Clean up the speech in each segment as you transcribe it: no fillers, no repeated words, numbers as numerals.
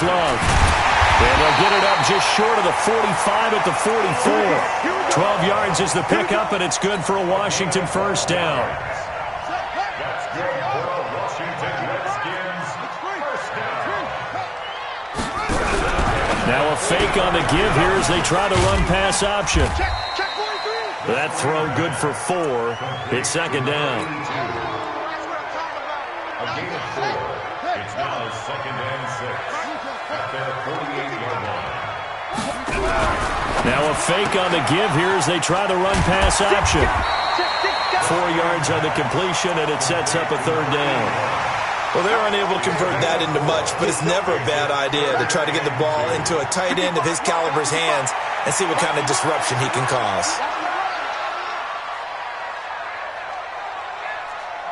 Love. And they'll get it up just short of the 45 at the 44. 12 yards is the pickup, and it's good for a Washington first down. That's good for a Washington Redskins first down. Now a fake on the give here as they try to run pass option. That throw good for 4. It's second down. A gain of 4. It's now second and 6. At their 48-yard line. Now a fake on the give here as they try to run pass option. 4 yards on the completion, and it sets up a third down. Well, they're unable to convert that into much, but it's never a bad idea to try to get the ball into a tight end of his caliber's hands and see what kind of disruption he can cause.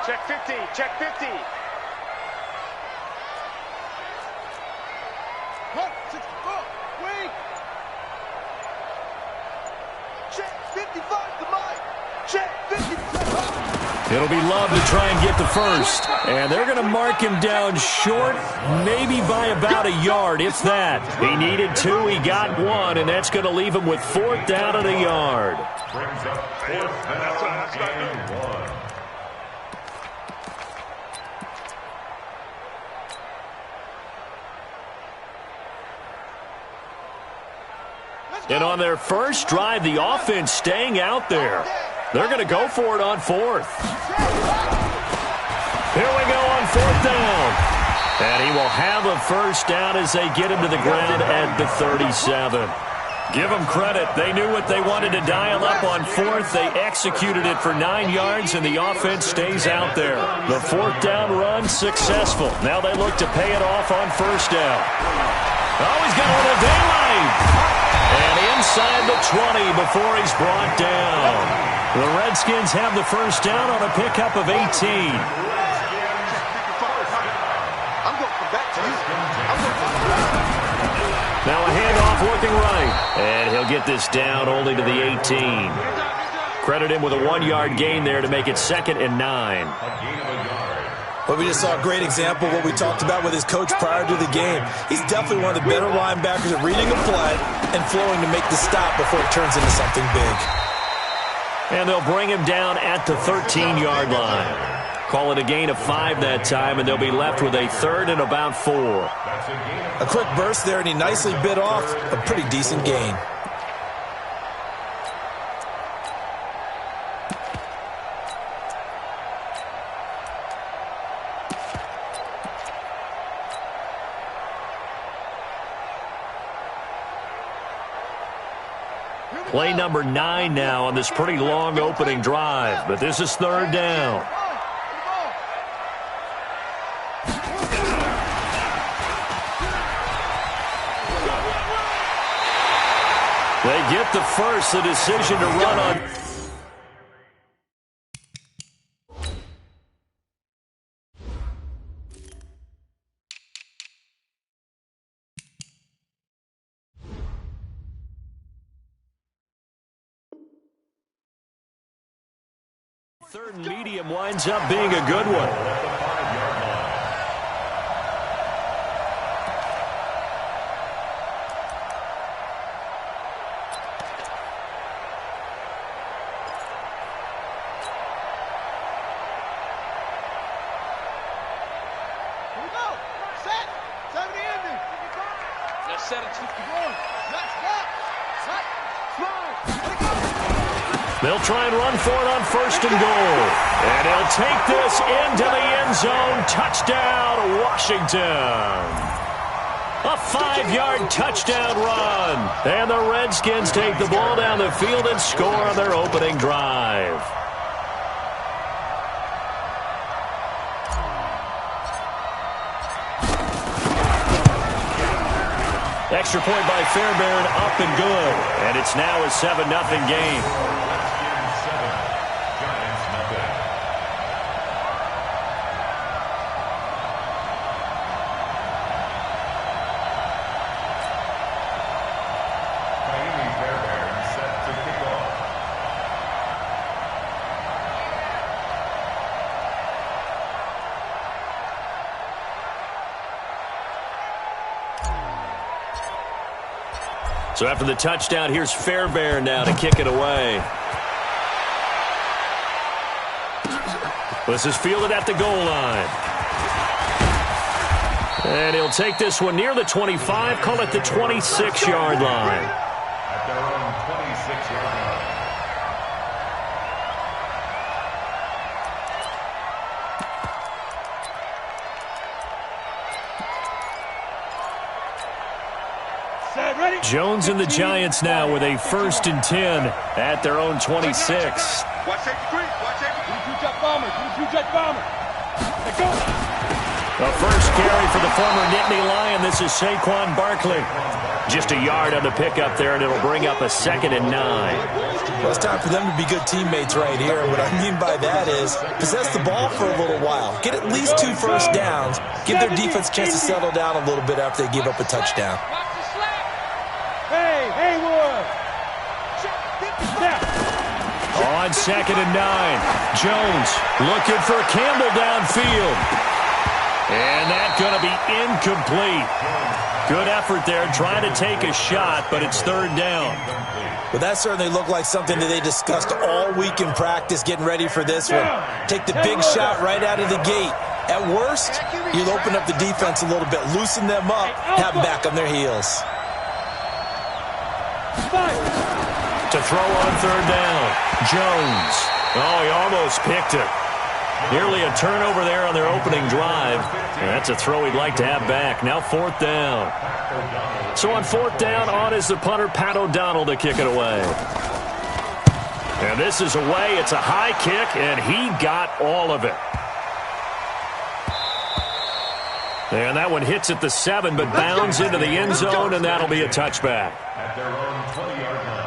Check 50, check 50. It'll be Love to try and get the first. And they're going to mark him down short, maybe by about a yard, if that. He needed 2, he got 1, and that's going to leave him with 4th down and a yard. Brings up 4th down and 1. And on their first drive, the offense staying out there. They're going to go for it on 4th. Here we go on 4th down. And he will have a first down as they get him to the ground at the 37. Give them credit. They knew what they wanted to dial up on 4th. They executed it for 9 yards, and the offense stays out there. The 4th down run successful. Now they look to pay it off on first down. Oh, he's got a little daylight. And inside the 20 before he's brought down. The Redskins have the first down on a pickup of 18. I'm going to come back to you. Now a handoff looking right. And he'll get this down only to the 18. Credit him with a 1-yard gain there to make it 2nd and 9. But we just saw a great example of what we talked about with his coach prior to the game. He's definitely one of the better linebackers at reading a play and flowing to make the stop before it turns into something big. And they'll bring him down at the 13-yard line. Call it a gain of 5 that time, and they'll be left with a 3rd and about 4. A quick burst there, and he nicely bit off a pretty decent gain. Play number 9 now on this pretty long opening drive, but this is 3rd down. They get the first, the decision to run on. Third and medium winds up being a good one. Here we go. Set. 70 ending. Let's set it. Let's go. Set. Slide. They'll try and run for it on 1st and goal. And he'll take this into the end zone. Touchdown, Washington. A 5-yard touchdown run. And the Redskins take the ball down the field and score on their opening drive. Extra point by Fairbairn, up and good. And it's now a 7-0 game. So after the touchdown, here's Fairbairn now to kick it away. This is fielded at the goal line. And he'll take this one near the 25, call it the 26-yard line. At their own 26-yard line. Jones and the Giants now with a 1st and 10 at their own 26. Watch safety creep. Watch safety. Jet bomber. Jet bomber. Let's go. The first carry for the former Nittany Lion. This is Saquon Barkley. Just a yard on the pickup there, and it'll bring up a 2nd and 9. Well, it's time for them to be good teammates right here. And what I mean by that is possess the ball for a little while. Get at least 2 first downs. Give their defense a chance to settle down a little bit after they give up a touchdown. Hey, Haywood. On 2nd and 9, Jones looking for Campbell downfield. And that's going to be incomplete. Good effort there, trying to take a shot, but it's 3rd down. Well, that certainly looked like something that they discussed all week in practice, getting ready for this one. Take the big shot right out of the gate. At worst, you'll open up the defense a little bit, loosen them up, have them back on their heels. To throw on 3rd down, Jones. Oh, he almost picked it. Nearly a turnover there on their opening drive. And that's a throw he'd like to have back. Now 4th down. So on 4th down, on is the punter, Pat O'Donnell, to kick it away. And this is away. It's a high kick, and he got all of it. And that one hits at the 7, but bounds into the end zone, and that'll be a touchback. At their own 20-yard line.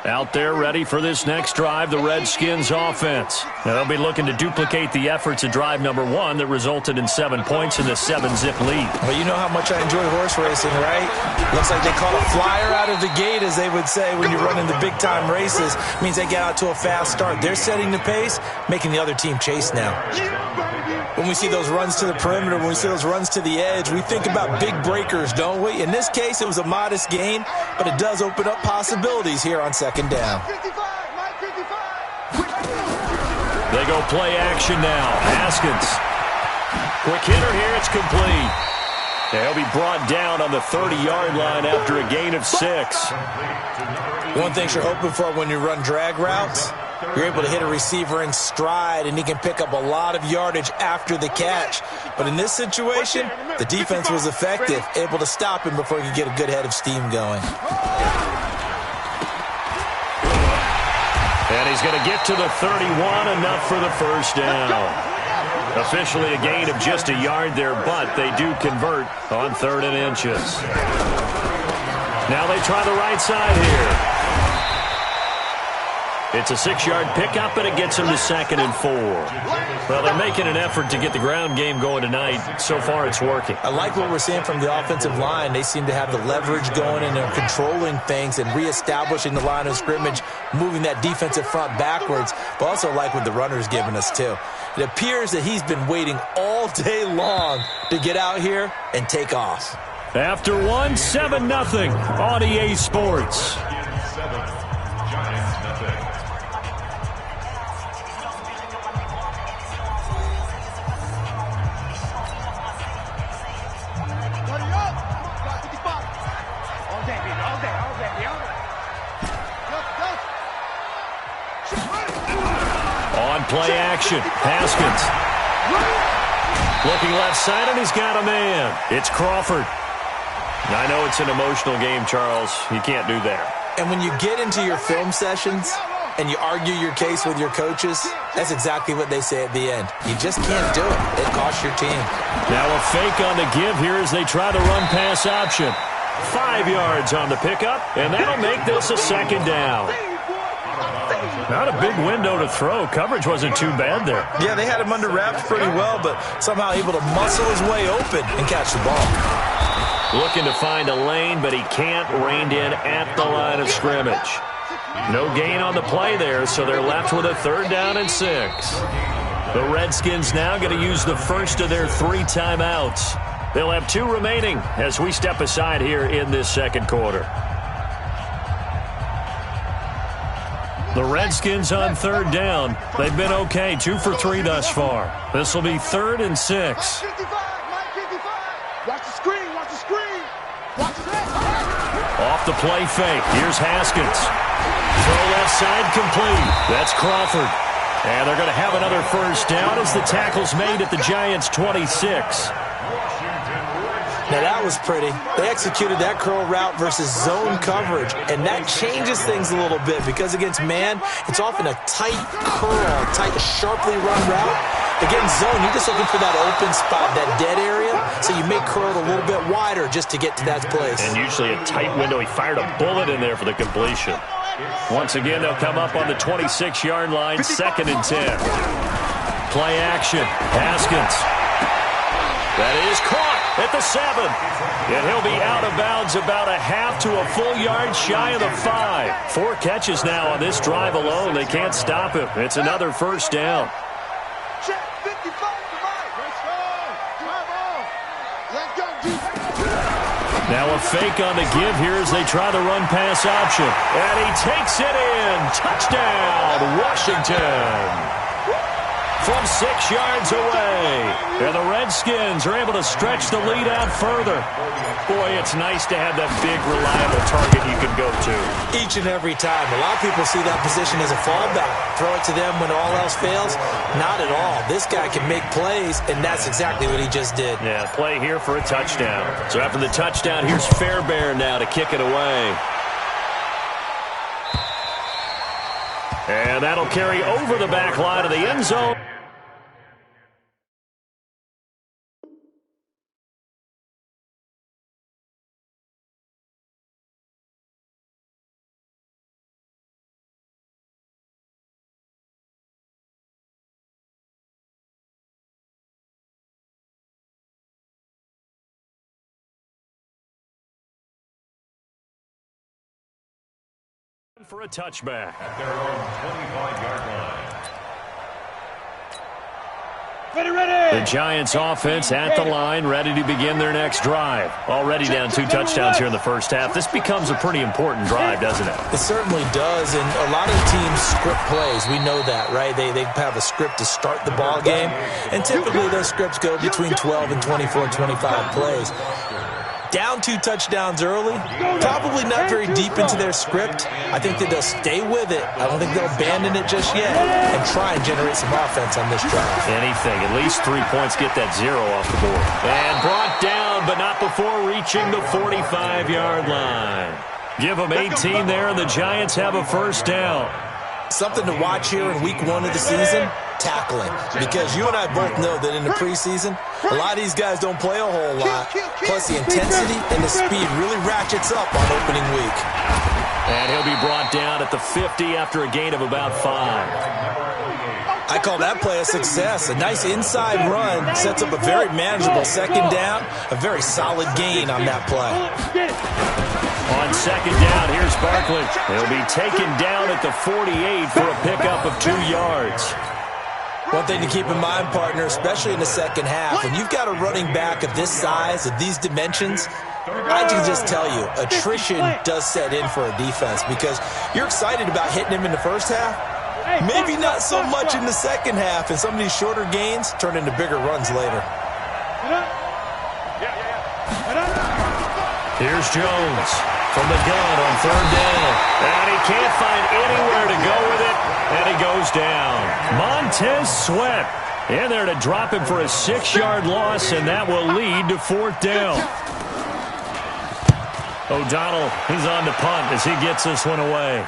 Out there ready for this next drive, the Redskins offense. Now, they'll be looking to duplicate the efforts of drive number 1 that resulted in 7 points in the 7-zip lead. Well, you know how much I enjoy horse racing, right? Looks like they caught a flyer out of the gate, as they would say when you're running the big-time races. It means they get out to a fast start. They're setting the pace, making the other team chase now. When we see those runs to the perimeter, when we see those runs to the edge, we think about big breakers, don't we? In this case, it was a modest gain, but it does open up possibilities here on 2nd down. They go play action now. Haskins. Quick hitter here. It's complete. He'll be brought down on the 30-yard line after a gain of 6. One thing you're hoping for when you run drag routes, you're able to hit a receiver in stride, and he can pick up a lot of yardage after the catch. But in this situation, the defense was effective, able to stop him before he could get a good head of steam going. And he's going to get to the 31, enough for the 1st down. Officially a gain of just a yard there, but they do convert on 3rd and inches. Now they try the right side here. It's a 6-yard pickup, and it gets them to 2nd and 4. Well, they're making an effort to get the ground game going tonight. So far, it's working. I like what we're seeing from the offensive line. They seem to have the leverage going, and they're controlling things and reestablishing the line of scrimmage, moving that defensive front backwards, but also like what the runner's giving us, too. It appears that he's been waiting all day long to get out here and take off. After 1, 7-0 on EA Sports. On play action, Haskins. Looking left side, and he's got a man. It's Crawford. I know it's an emotional game, Charles. You can't do that. And when you get into your film sessions and you argue your case with your coaches, that's exactly what they say at the end. You just can't do it. It costs your team. Now a fake on the give here as they try the run-pass option. 5 yards on the pickup, and that'll make this a 2nd down. Not a big window to throw. Coverage wasn't too bad there. Yeah, they had him under wraps pretty well, but somehow able to muscle his way open and catch the ball. Looking to find a lane, but he can't. Reined in at the line of scrimmage. No gain on the play there, so they're left with a 3rd down and 6. The Redskins now going to use the first of their 3 timeouts. They'll have 2 remaining as we step aside here in this second quarter. The Redskins on 3rd down. They've been okay, 2 for 3 thus far. This will be 3rd and 6. Watch the screen, watch the screen. Watch the Off the play fake. Here's Haskins. Throw left side complete. That's Crawford. And they're going to have another first down as the tackle's made at the Giants' 26. Now, that was pretty. They executed that curl route versus zone coverage, and that changes things a little bit because against man, it's often a tight curl, tight, sharply run route. Against zone, you're just looking for that open spot, that dead area, so you may curl it a little bit wider just to get to that place. And usually a tight window. He fired a bullet in there for the completion. Once again, they'll come up on the 26-yard line, 2nd and 10. Play action. Haskins. That is caught at the 7. And he'll be out of bounds about a half to a full yard shy of the 5. 4 catches now on this drive alone. They can't stop him. It's another first down. check, 55 to right. Let's go. Let's go, Now a fake on the give here as they try the run pass option. And he takes it in. Touchdown, Washington. From 6 yards away. And the Redskins are able to stretch the lead out further. Boy, it's nice to have that big, reliable target you can go to. Each and every time. A lot of people see that position as a fallback. Throw it to them when all else fails. Not at all. This guy can make plays, and that's exactly what he just did. Yeah, play here for a touchdown. So after the touchdown, here's Fairbairn now to kick it away. And that'll carry over the back line of the end zone. For a touchback. At their own 25-yard line. The Giants offense at the line, ready to begin their next drive. Already down 2 touchdowns here in the first half. This becomes a pretty important drive, doesn't it? It certainly does, and a lot of teams script plays. We know that, right? They have a script to start the ball game, and typically those scripts go between 12 and 24, 25 plays. Down 2 touchdowns early, probably not very deep into their script. I think that they'll stay with it. I don't think they'll abandon it just yet and try and generate some offense on this drive. Anything, at least 3 points, get that 0 off the board. And brought down, but not before reaching the 45-yard line. Give them 18 there, and the Giants have a first down. Something to watch here in week 1 of the season, tackling. Because you and I both know that in the preseason, a lot of these guys don't play a whole lot. Plus the intensity and the speed really ratchets up on opening week. And he'll be brought down at the 50 after a gain of about 5. I call that play a success. A nice inside run sets up a very manageable second down. A very solid gain on that play. On second down, here's Barkley. He'll be taken down at the 48 for a pickup of 2 yards. One thing to keep in mind, partner, especially in the second half, when you've got a running back of this size, of these dimensions, I can just tell you, attrition does set in for a defense because you're excited about hitting him in the first half. Maybe not so much in the second half, and some of these shorter gains turn into bigger runs later. Here's Jones from the gun on 3rd down. And he can't find anywhere to go with it, and he goes down. Montez Sweat in there to drop him for a 6-yard loss, and that will lead to 4th down. O'Donnell, he's on the punt as he gets this one away.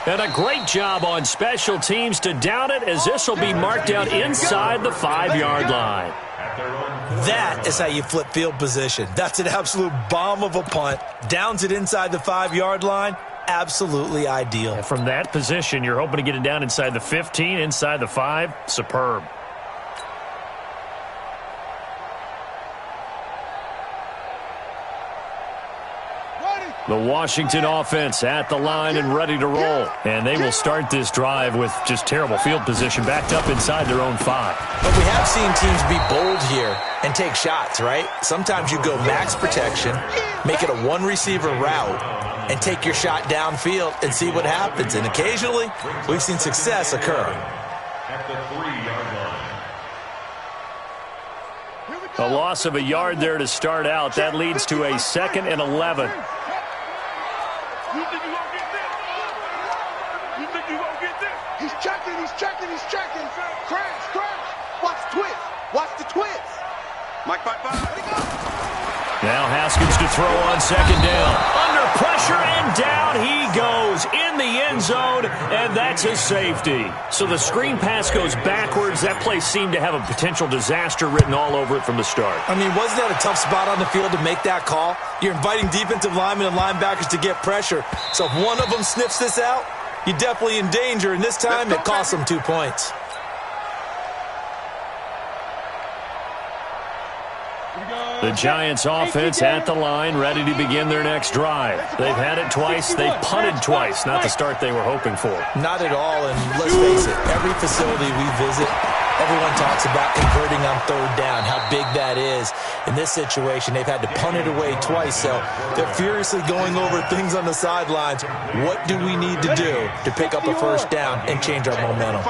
And a great job on special teams to down it, as this will be marked out inside the 5-yard line. That is how you flip field position. That's an absolute bomb of a punt. Downs it inside the 5-yard line. absolutely ideal. And from that position, you're hoping to get it down inside the 15, inside the 5. Superb. The Washington offense at the line and ready to roll. And they will start this drive with just terrible field position, backed up inside their own 5. But we have seen teams be bold here and take shots, right? Sometimes you go max protection, make it a one-receiver route, and take your shot downfield and see what happens. And occasionally, we've seen success occur. At the 3-yard line. A loss of a yard there to start out. That leads to a 2nd and 11. You think you gonna get this? You think you gonna get this? He's checking, he's checking, he's checking. Crash, crash. Watch the twist. Watch the twist. Mike, bye. Let it go. Now Haskins to throw on 2nd down. Under pressure and down he goes in the end zone, and that's a safety. So the screen pass goes backwards. That play seemed to have a potential disaster written all over it from the start. I mean, wasn't that a tough spot on the field to make that call? You're inviting defensive linemen and linebackers to get pressure. So if one of them sniffs this out, you're definitely in danger, and this time it costs them 2 points. The Giants offense at the line, ready to begin their next drive. They've had it twice. They've punted twice. Not the start they were hoping for. Not at all, and let's face it, every facility we visit, everyone talks about converting on 3rd down, how big that is. In this situation, they've had to punt it away twice, so they're furiously going over things on the sidelines. What do we need to do to pick up a 1st down and change our momentum?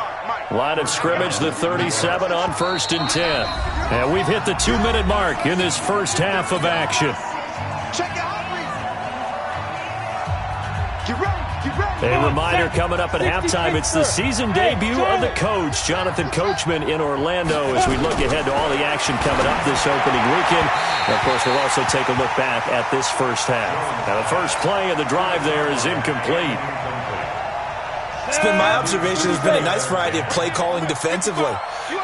Line of scrimmage, the 37 on 1st and 10. And we've hit the 2-minute mark in this first half of action. A reminder coming up at halftime, it's the season debut of the coach, Jonathan Coachman, in Orlando, as we look ahead to all the action coming up this opening weekend. And of course, we'll also take a look back at this first half. Now, the first play of the drive there is incomplete. It's been my observation there's been a nice variety of play calling defensively.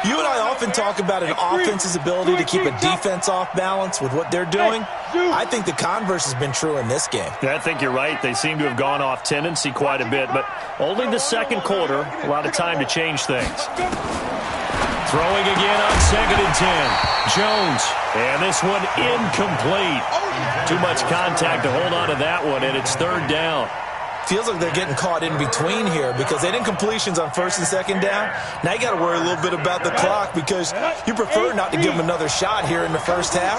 You and I often talk about an offense's ability to keep a defense off balance with what they're doing. I think the converse has been true in this game. Yeah, I think you're right. They seem to have gone off tendency quite a bit, but only the 2nd quarter, a lot of time to change things. Throwing again on 2nd and 10. Jones, and this one incomplete. Too much contact to hold on to that one, and it's 3rd down. Feels like they're getting caught in between here because they didn't completions on 1st and 2nd down. Now you got to worry a little bit about the clock because you prefer not to give them another shot here in the first half.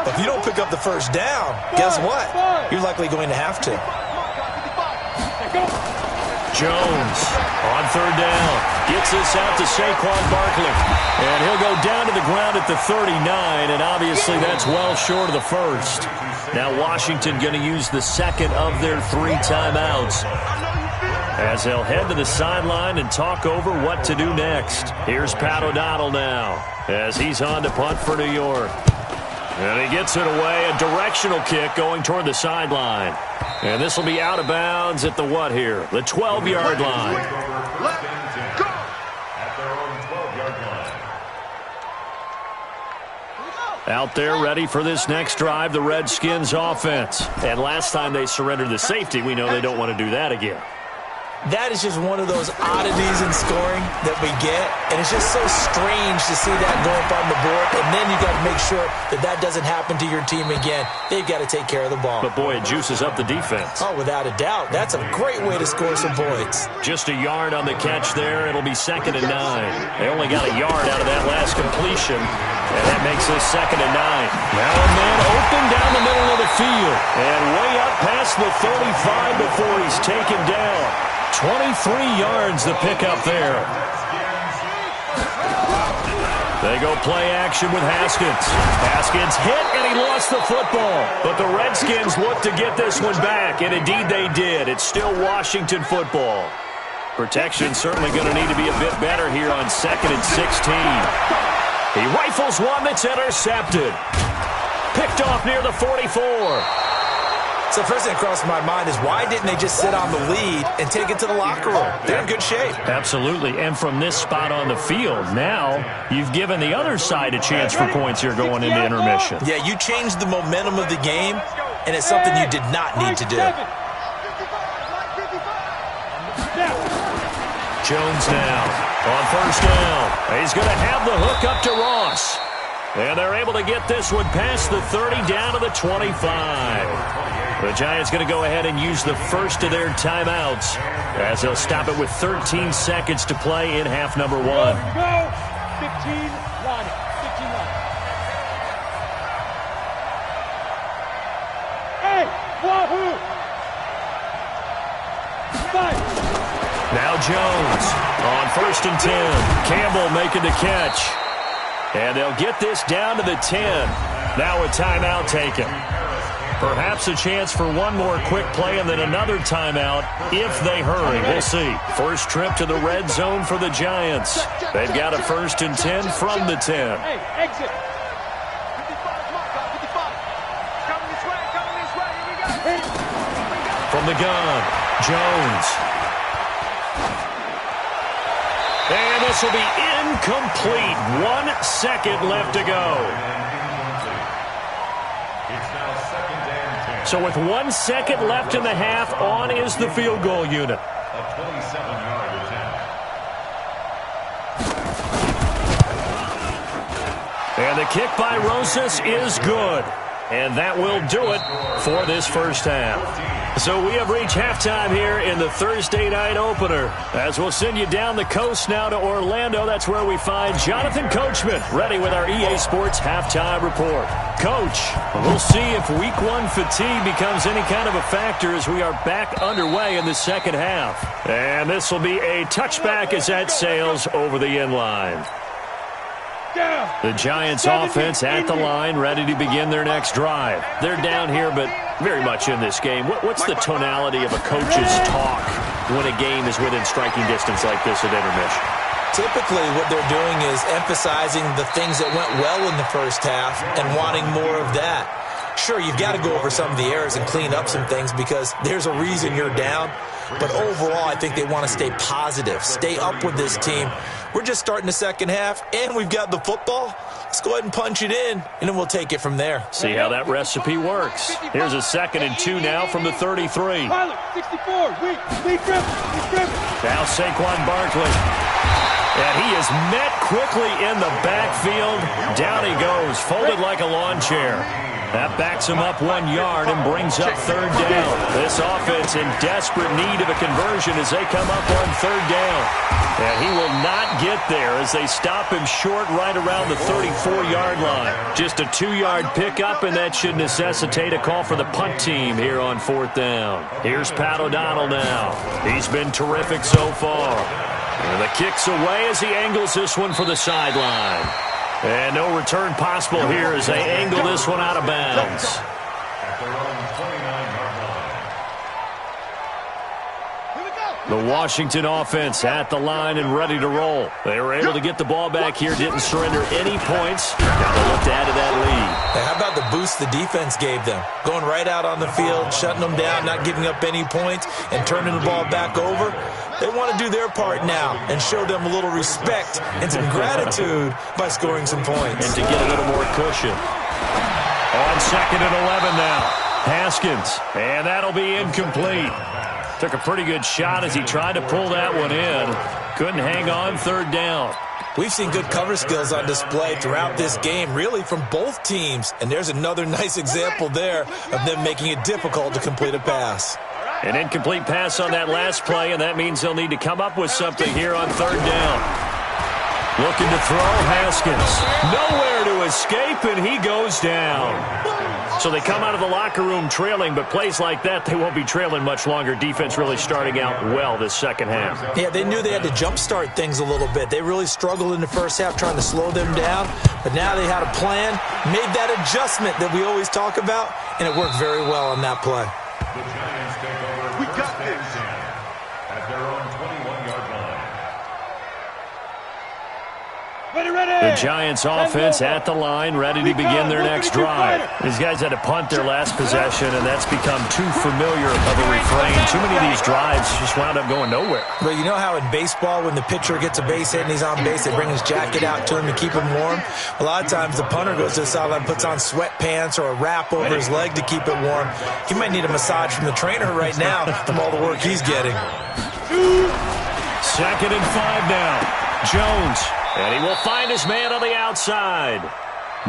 But if you don't pick up the 1st down, guess what? You're likely going to have to. Jones on 3rd down. Gets this out to Saquon Barkley. And he'll go down to the ground at the 39, and obviously that's well short of the 1st. Now Washington going to use the 2nd of their 3 timeouts as they'll head to the sideline and talk over what to do next. Here's Pat O'Donnell now as he's on to punt for New York. And he gets it away, a directional kick going toward the sideline. And this will be out of bounds at the what here? The 12-yard line. Out there ready for this next drive, the Redskins offense. And last time they surrendered the safety, we know they don't want to do that again. That is just one of those oddities in scoring that we get, and it's just so strange to see that go up on the board, and then you got to make sure that that doesn't happen to your team again. They've got to take care of the ball. But, boy, it juices up the defense. Oh, without a doubt. That's a great way to score some points. Just a yard on the catch there. It'll be 2nd and 9. They only got a yard out of that last completion, and that makes this 2nd and 9. Now a man open down the middle of the field, and way up past the 35 before he's taken down. 23 yards the pickup there. They go play action with Haskins. Haskins hit, and he lost the football. But the Redskins look to get this one back, and indeed they did. It's still Washington football. Protection certainly going to need to be a bit better here on 2nd and 16. He rifles one that's intercepted. Picked off near the 44. So the first thing that crossed my mind is why didn't they just sit on the lead and take it to the locker room? They're in good shape. Absolutely. And from this spot on the field, now you've given the other side a chance for points here going into intermission. Yeah, you changed the momentum of the game, and it's something you did not need to do. Jones now on first down. He's going to have the hook up to Ross. And they're able to get this one past the 30 down to the 25. The Giants going to go ahead and use the first of their timeouts as they'll stop it with 13 seconds to play in half number 1. Go. 15-1. 15-1. Hey, wahoo! 5. Now Jones on first and 10. Campbell making the catch. And they'll get this down to the 10. Now a timeout taken. Perhaps a chance for one more quick play and then another timeout if they hurry. We'll see. First trip to the red zone for the Giants. They've got a first and 10 from the 10. Hey, exit. 55, coming this way, here we go. From the gun, Jones. And this will be incomplete. 1 second left to go. So with 1 second left in the half, on is the field goal unit. A 27-yard attempt. And the kick by Rosas is good. And that will do it for this first half. So we have reached halftime here in the Thursday night opener. As we'll send you down the coast now to Orlando, that's where we find Jonathan Coachman ready with our EA Sports halftime report. Coach, we'll see if week 1 fatigue becomes any kind of a factor as we are back underway in the second half. And this will be a touchback as that sails over the end line. The Giants offense at the line, ready to begin their next drive. They're down here, but very much in this game. What's the tonality of a coach's talk when a game is within striking distance like this at intermission? Typically, what they're doing is emphasizing the things that went well in the first half and wanting more of that. Sure, you've got to go over some of the errors and clean up some things because there's a reason you're down. But overall, I think they want to stay positive, stay up with this team. We're just starting the second half, and we've got the football. Let's go ahead and punch it in, and then we'll take it from there. See how that recipe works. Here's a 2nd and 2 now from the 33. Pilot, 64, weak dribble. Now Saquon Barkley. And he is met quickly in the backfield. Down he goes, folded like a lawn chair. That backs him up 1 yard and brings up 3rd down. This offense in desperate need of a conversion as they come up on 3rd down. And he will not get there as they stop him short right around the 34-yard line. Just a 2-yard pickup, and that should necessitate a call for the punt team here on 4th down. Here's Pat O'Donnell now. He's been terrific so far. And the kick's away as he angles this one for the sideline. And no return possible here as they angle this one out of bounds. At their own 29-yard line. The Washington offense at the line and ready to roll. They were able to get the ball back here, didn't surrender any points. Now they look to add to that lead. Now, how about the boost the defense gave them? Going right out on the field, shutting them down, not giving up any points, and turning the ball back over. They want to do their part now and show them a little respect and some gratitude by scoring some points. And to get a little more cushion. On 2nd and 11 now. Haskins. And that'll be incomplete. Took a pretty good shot as he tried to pull that one in. Couldn't hang on 3rd down. We've seen good cover skills on display throughout this game, really from both teams. And there's another nice example there of them making it difficult to complete a pass. An incomplete pass on that last play, and that means they'll need to come up with something here on 3rd down. Looking to throw, Haskins. Nowhere to escape, and he goes down. So they come out of the locker room trailing, but plays like that, they won't be trailing much longer. Defense really starting out well this second half. Yeah, they knew they had to jumpstart things a little bit. They really struggled in the first half trying to slow them down, but now they had a plan, made that adjustment that we always talk about, and it worked very well on that play. The Giants take over. We got this. At their own 21-yard line. The Giants offense at the line, ready to begin their next drive. These guys had to punt their last possession, and that's become too familiar of a refrain. Too many of these drives just wound up going nowhere. But you know how in baseball, when the pitcher gets a base hit and he's on base, they bring his jacket out to him to keep him warm? A lot of times the punter goes to the sideline, puts on sweatpants or a wrap over his leg to keep it warm. He might need a massage from the trainer right now from all the work he's getting. 2nd and 5 now. Jones, and he will find his man on the outside.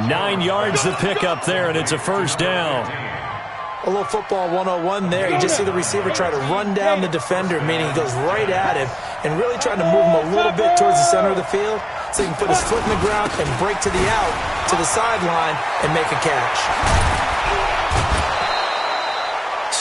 9 yards the pickup there, and it's a first down. A little football 101 there. You just see the receiver try to run down the defender, meaning he goes right at him and really trying to move him a little bit towards the center of the field so he can put his foot in the ground and break to the out, to the sideline, and make a catch.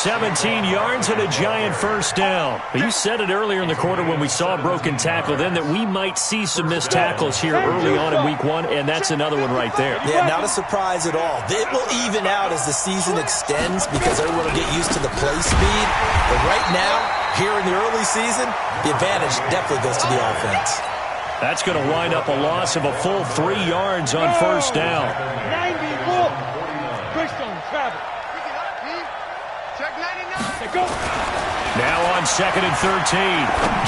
17 yards and a giant first down. You said it earlier in the quarter when we saw a broken tackle then that we might see some missed tackles here early on in week 1, and that's another one right there. Yeah, not a surprise at all. It will even out as the season extends because everyone will get used to the play speed. But right now, here in the early season, the advantage definitely goes to the offense. That's going to wind up a loss of a full 3 yards on first down. 94. Bridgestone travel. Check 99. Go. Now on 2nd and 13.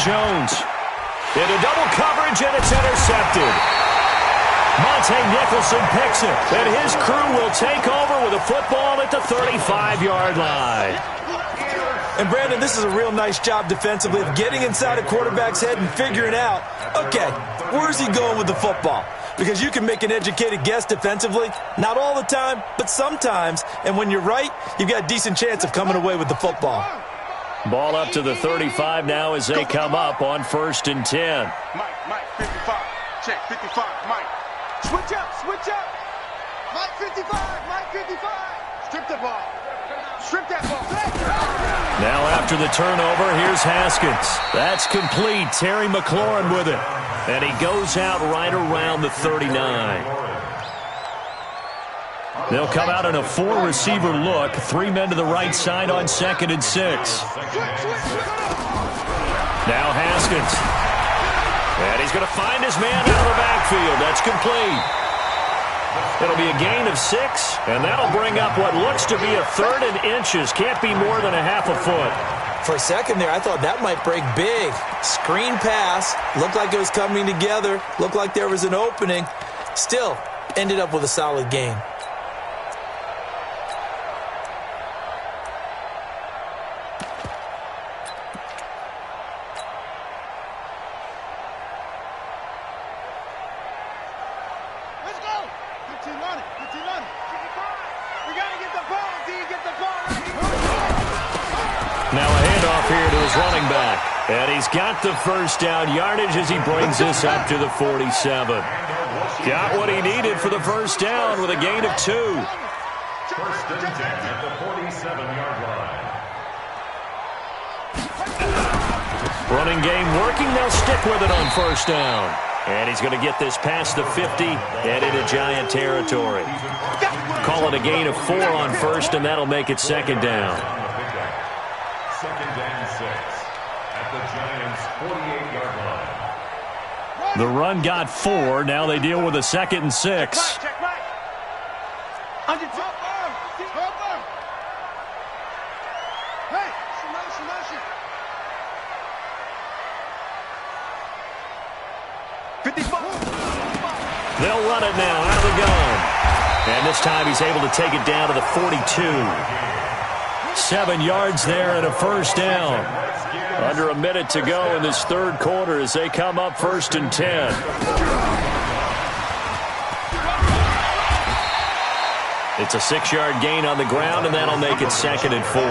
Jones into double coverage, and it's intercepted. Monte Nicholson picks it, and his crew will take over with a football at the 35-yard line. And, Brandon, this is a real nice job defensively of getting inside a quarterback's head and figuring out, okay, where's he going with the football? Because you can make an educated guess defensively, not all the time, but sometimes. And when you're right, you've got a decent chance of coming away with the football. Ball up to the 35 now as they come up on 1st and 10. Mike, 55. Check, 55, Mike. Switch up. Mike, 55, Mike, 55. Strip the ball. Strip that ball. Now after the turnover, here's Haskins. That's complete. Terry McLaurin with it. And he goes out right around the 39. They'll come out in a 4-receiver look. 3 men to the right side on 2nd and 6. Now Haskins. And he's going to find his man out of the backfield. That's complete. It'll be a gain of 6, and that'll bring up what looks to be a 3rd and inches. Can't be more than a half a foot. For a second there, I thought that might break big. Screen pass. Looked like it was coming together. Looked like there was an opening. Still, ended up with a solid gain. Now a handoff here to his running back. And he's got the first down yardage as he brings this up to the 47. Got what he needed for the first down with a gain of 2. 1st and 10 at the 47-yard line. Running game working. They'll stick with it on first down. And he's going to get this past the 50 and into Giant territory. Call it a gain of 4 on first, and that'll make it 2nd down. 2nd and 6 at the Giants' 48-yard line. The run got 4. Now they deal with a 2nd and 6. Check, Mike. Under top arm. Hey, Shimoshi. 55. They'll run it now out of the gun. And this time he's able to take it down to the 42. 7 yards there and a first down. Under a minute to go in this 3rd quarter as they come up 1st and 10. It's a 6-yard gain on the ground, and that'll make it 2nd and 4.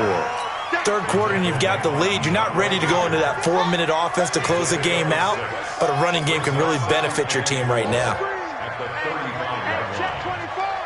3rd quarter and you've got the lead. You're not ready to go into that 4-minute offense to close the game out, but a running game can really benefit your team right now. At the 35-yard line.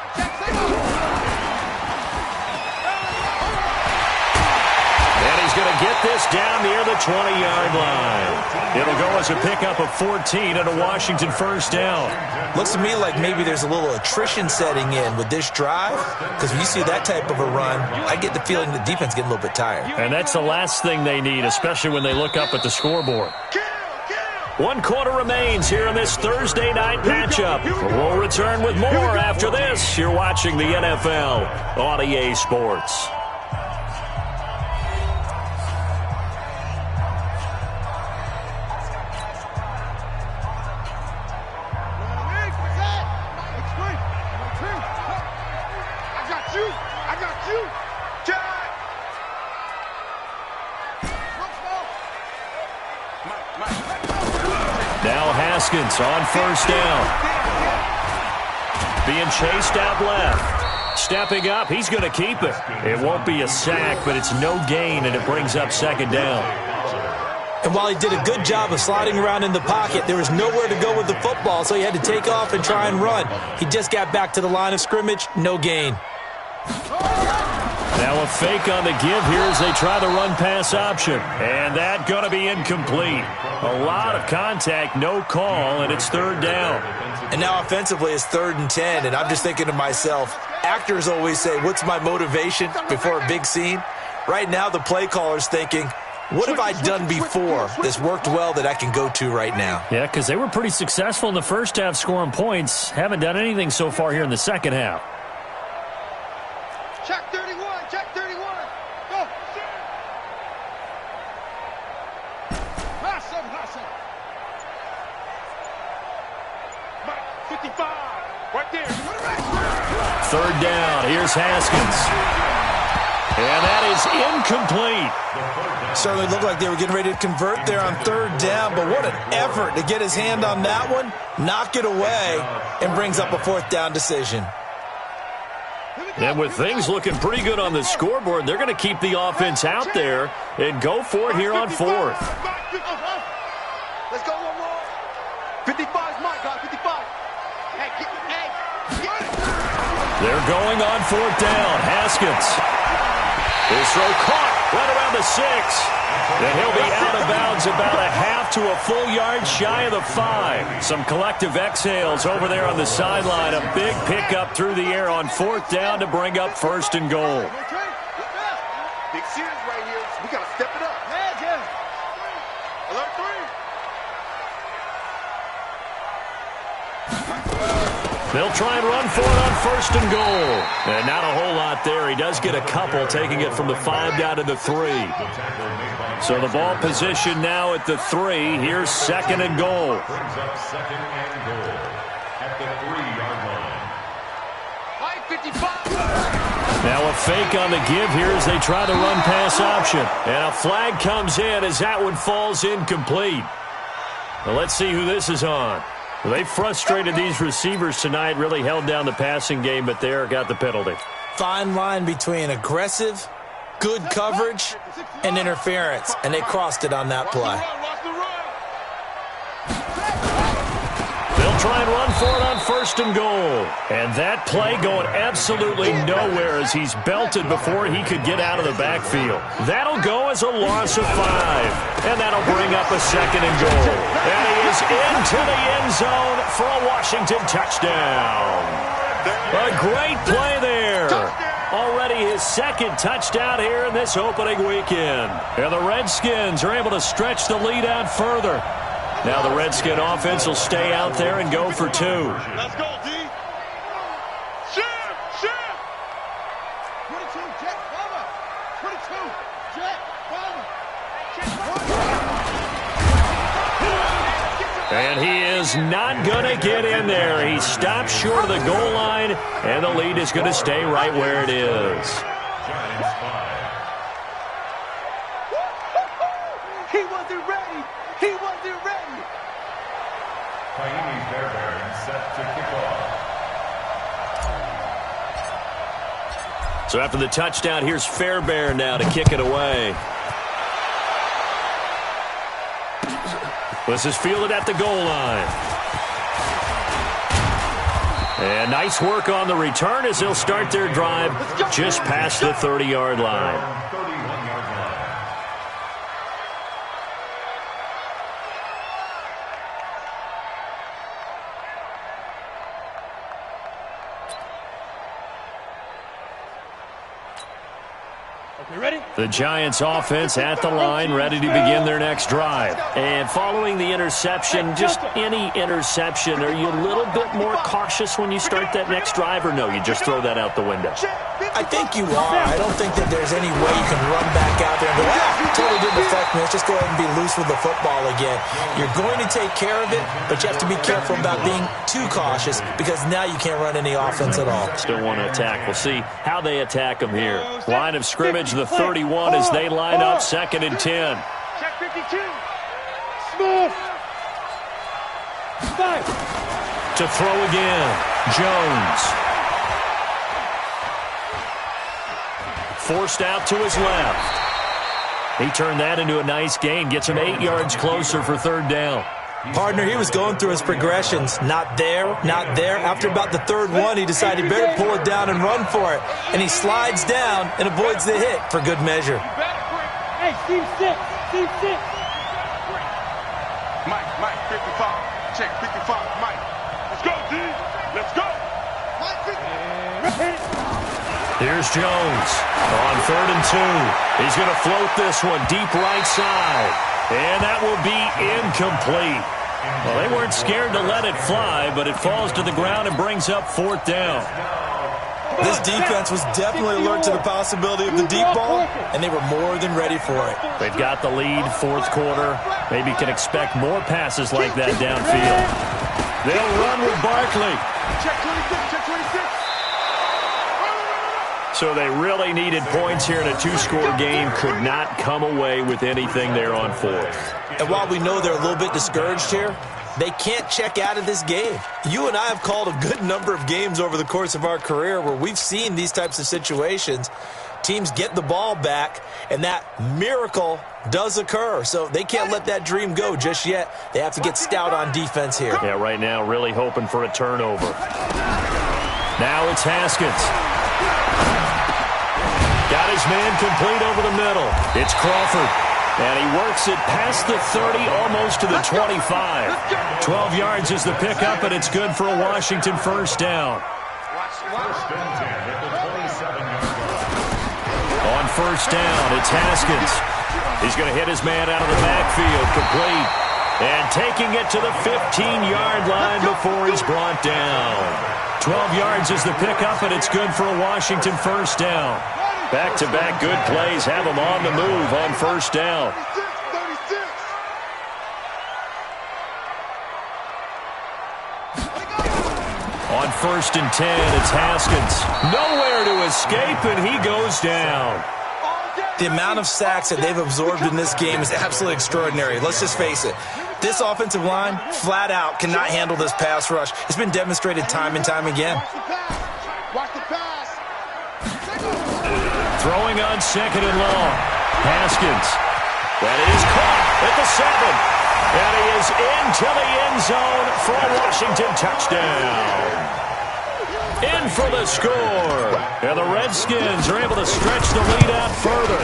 Going to get this down near the 20-yard line. It'll go as a pickup of 14 and a Washington first down. Looks to me like maybe there's a little attrition setting in with this drive, because when you see that type of a run, I get the feeling the defense getting a little bit tired. And that's the last thing they need, especially when they look up at the scoreboard. 1 quarter remains here in this Thursday night matchup. We'll return with more after this. You're watching the NFL on EA Sports. Mike. Haskins on first down. Being chased out left. Stepping up, he's going to keep it. It won't be a sack, but it's no gain, and it brings up second down. And while he did a good job of sliding around in the pocket, there was nowhere to go with the football, so he had to take off and try and run. He just got back to the line of scrimmage, no gain. Now a fake on the give here as they try the run-pass option. And that going to be incomplete. A lot of contact, no call, and it's third down. And now offensively it's 3rd and 10, and I'm just thinking to myself, actors always say, what's my motivation before a big scene? Right now the play caller's thinking, what have I done before that's worked well that I can go to right now? Yeah, because they were pretty successful in the first half scoring points. Haven't done anything so far here in the second half. Check 31, check 31. Go. Hustle. Mike, 55. Right there. Third down. Here's Haskins. And that is incomplete. Certainly looked like they were getting ready to convert there on 3rd down, but what an effort to get his hand on that one, knock it away, and brings up a 4th down decision. And with things looking pretty good on the scoreboard, they're going to keep the offense out there and go for it here on 4th. Let's go one more. 55 is Mike, 55. Hey, get it. They're going on 4th down. Haskins. His throw caught right around the 6. And he'll be out of bounds about a half to a full yard shy of the 5. Some collective exhales over there on the sideline. A big pickup through the air on 4th down to bring up 1st and goal. Big series right here. We got to step it up. Alert 3. They'll try and run for it on 1st and goal. And not a whole lot there. He does get a couple, taking it from the 5 down to the 3. So the ball position now at the 3. Here's 2nd and goal. Brings up 2nd and goal at the 3-yard line. 55. Now a fake on the give here as they try the run-pass option. And a flag comes in as that one falls incomplete. Well, let's see who this is on. Well, they frustrated these receivers tonight, really held down the passing game, but there got the penalty. Fine line between aggressive, good coverage, and interference, and they crossed it on that play. They'll try and run for it on 1st and goal. And that play going absolutely nowhere as he's belted before he could get out of the backfield. That'll go as a loss of 5. And that'll bring up a 2nd and goal. And he is into the end zone for a Washington touchdown. A great play there. Already his 2nd touchdown here in this opening weekend. And the Redskins are able to stretch the lead out further. Now the Redskin offense will stay out there and go for 2. Let's go, D. Shift. 22, Jet, cover. 22, Jet, cover. And he is not going to get in there. He stops short of the goal line, and the lead is going to stay right where it is. Giants 5. He wasn't ready. Kaimi Fairbairn set to kick off. So after the touchdown, here's Fairbairn now to kick it away. This is fielded at the goal line. And nice work on the return as they'll start their drive just past the 30-yard line. 31-yard line. The Giants offense at the line, ready to begin their next drive. And following the interception, just any interception, are you a little bit more cautious when you start that next drive, or no, you just throw that out the window? I think you are. I don't think that there's any way you can run back out there and go, totally didn't affect me. Let's just go ahead and be loose with the football again. You're going to take care of it, but you have to be careful about being too cautious because now you can't run any offense at all. Still want to attack. We'll see how they attack them here. Line of scrimmage, the 31 as they line up 2nd and 10. Check 52. Smooth. To throw again, Jones. Forced out to his left. He turned that into a nice gain, gets him 8 yards closer for third down. Partner, he was going through his progressions. Not there, not there. After about the third one, he decided he better pull it down and run for it. And he slides down and avoids the hit for good measure. Hey, team 6. Mike, 55. Check 55, Mike. Let's go, D. Let's go. Mike, 55. Here's Jones on 3rd and 2. He's going to float this one deep right side. And that will be incomplete. Well, they weren't scared to let it fly, but it falls to the ground and brings up 4th down. This defense was definitely alert to the possibility of the deep ball, and they were more than ready for it. They've got the lead, 4th quarter. Maybe can expect more passes like that downfield. They'll run with Barkley. Check 26, check 26. So they really needed points here in a 2-score game. Could not come away with anything there on 4th. And while we know they're a little bit discouraged here, they can't check out of this game. You and I have called a good number of games over the course of our career where we've seen these types of situations. Teams get the ball back, and that miracle does occur. So they can't let that dream go just yet. They have to get stout on defense here. Yeah, right now really hoping for a turnover. Now it's Haskins. Got his man complete over the middle. It's Crawford. And he works it past the 30, almost to the 25. 12 yards is the pickup, and it's good for a Washington first down. First and 10 at the 27-yard line. On first down, it's Haskins. He's going to hit his man out of the backfield, complete. And taking it to the 15-yard line before he's brought down. 12 yards is the pickup, and it's good for a Washington first down. Back-to-back good plays have them on the move on first down. 36. On first and 10, it's Haskins. Nowhere to escape, and he goes down. The amount of sacks that they've absorbed in this game is absolutely extraordinary. Let's just face it. This offensive line, flat out, cannot handle this pass rush. It's been demonstrated time and time again. Watch the pass. Throwing on 2nd and long. Haskins. That is caught at the 7. And he is into the end zone for a Washington touchdown. In for the score. And the Redskins are able to stretch the lead out further.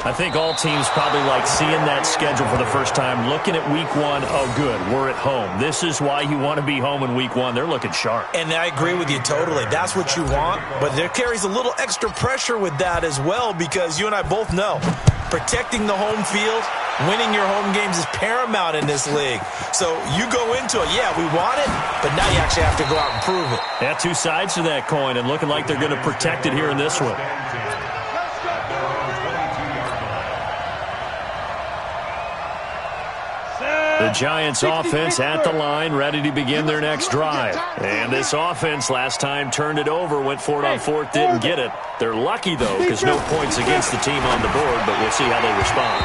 I think all teams probably like seeing that schedule for the first time, looking at week 1. Oh, good, we're at home. This is why you want to be home in week 1. They're looking sharp. And I agree with you totally. That's what you want. But there carries a little extra pressure with that as well, because you and I both know protecting the home field, winning your home games is paramount in this league. So you go into it, yeah, we want it, but now you actually have to go out and prove it. Yeah, 2 sides to that coin, and looking like they're going to protect it here in this one. The Giants offense at the line, ready to begin their next drive. And this offense last time turned it over, went for it on 4th, didn't get it. They're lucky, though, because no points against the team on the board, but we'll see how they respond.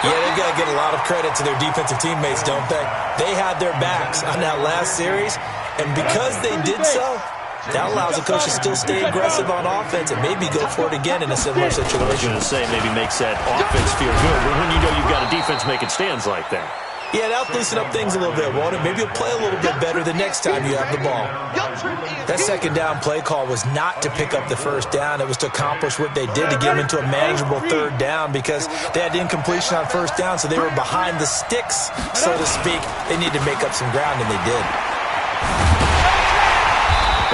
Yeah, they've got to get a lot of credit to their defensive teammates, don't they? They had their backs on that last series, and because they did so, that allows the coach to still stay aggressive on offense and maybe go for it again in a similar situation. I was going to say maybe makes that offense feel good, but when you know you've got a defense making stands like that. Yeah, that'll loosen up things a little bit, won't it? Maybe you'll play a little bit better the next time you have the ball. That second down play call was not to pick up the first down. It was to accomplish what they did to get them into a manageable third down, because they had incompletion on first down, so they were behind the sticks, so to speak. They needed to make up some ground, and they did.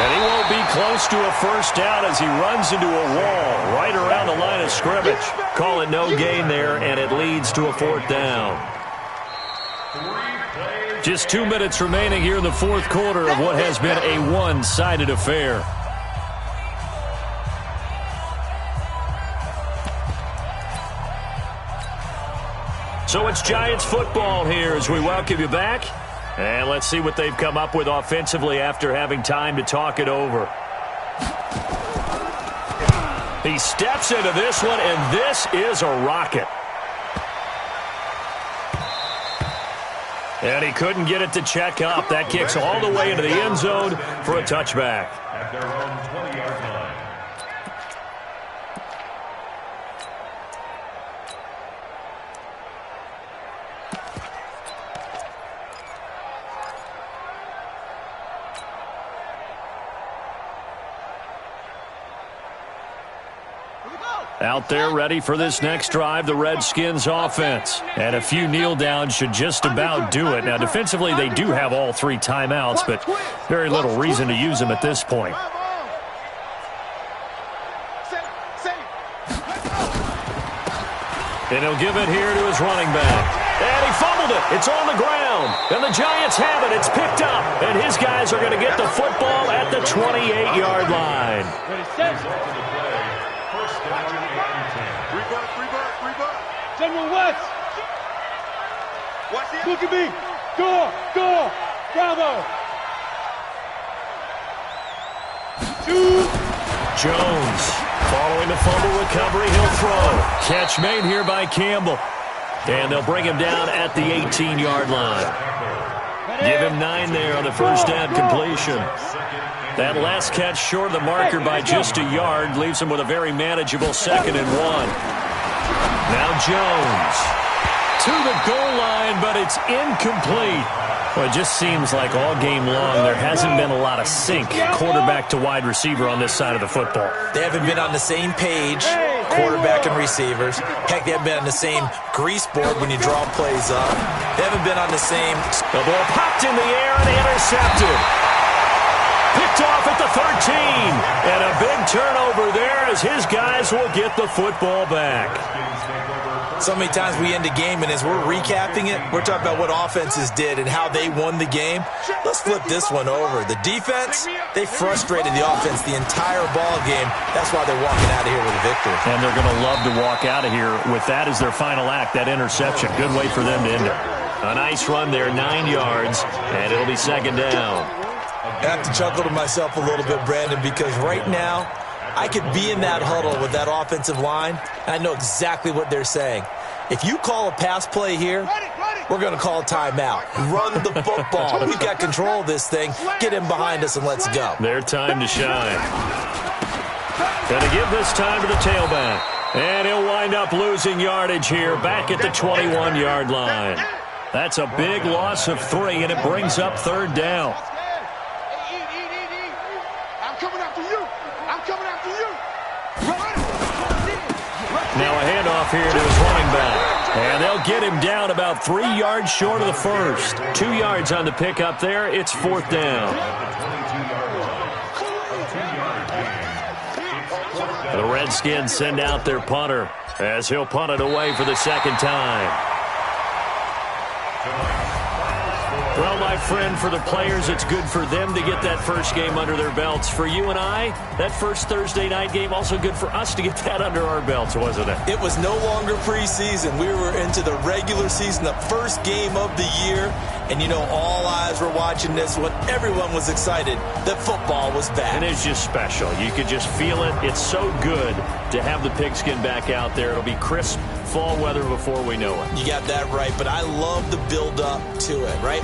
And he won't be close to a first down as he runs into a wall right around the line of scrimmage. Call it no gain there, and it leads to a 4th down. Just 2 minutes remaining here in the 4th quarter of what has been a one-sided affair. So it's Giants football here as we welcome you back. And let's see what they've come up with offensively after having time to talk it over. He steps into this one, and this is a rocket. And he couldn't get it to check up. That kicks all the way into the end zone for a touchback. At their own 20-yard line. Out there ready for this next drive, the Redskins offense. And a few kneel downs should just about do it. Now, defensively, they do have all 3 timeouts, but very little reason to use them at this point. And he'll give it here to his running back. And he fumbled it. It's on the ground. And the Giants have it. It's picked up. And his guys are going to get the football at the 28-yard line. General West. Look at me. Door. Bravo. 2. Jones, following the fumble recovery, he'll throw. Catch made here by Campbell. And they'll bring him down at the 18-yard line. Give him 9 there on the first down completion. That last catch short of the marker by just a yard leaves him with a very manageable 2nd and 1. Now Jones to the goal line, but it's incomplete. Well, it just seems like all game long there hasn't been a lot of sync quarterback to wide receiver on this side of the football. They haven't been on the same page, quarterback and receivers. Heck, they haven't been on the same grease board when you draw plays up. They haven't been on the same. The ball popped in the air and intercepted. Picked off at the 13. And a big turnover there as his guys will get the football back. So many times we end a game, and as we're recapping it, we're talking about what offenses did and how they won the game. Let's flip this one over. The defense, they frustrated the offense the entire ball game. That's why they're walking out of here with a victory. And they're going to love to walk out of here with that as their final act, that interception. Good way for them to end it. A nice run there, 9 yards, and it'll be 2nd down. I have to chuckle to myself a little bit, Brandon, because right now I could be in that huddle with that offensive line, and I know exactly what they're saying. If you call a pass play here, we're going to call a timeout. Run the football. We've got control of this thing. Get him behind us and let's go. Their time to shine. Going to give this time to the tailback. And he'll wind up losing yardage here back at the 21-yard line. That's a big loss of 3, and it brings up 3rd down. Now a handoff here to his running back. And they'll get him down about 3 yards short of the first. 2 yards on the pickup there. It's 4th down. The Redskins send out their punter as he'll punt it away for the 2nd time. Well, my friend, for the players, it's good for them to get that first game under their belts. For you and I, that first Thursday night game, also good for us to get that under our belts, wasn't it? It was no longer preseason. We were into the regular season, the first game of the year. And, you know, all eyes were watching this when everyone was excited that football was back. And it's just special. You could just feel it. It's so good to have the pigskin back out there. It'll be crisp fall weather before we know it. You got that right, but I love the build-up to it, right?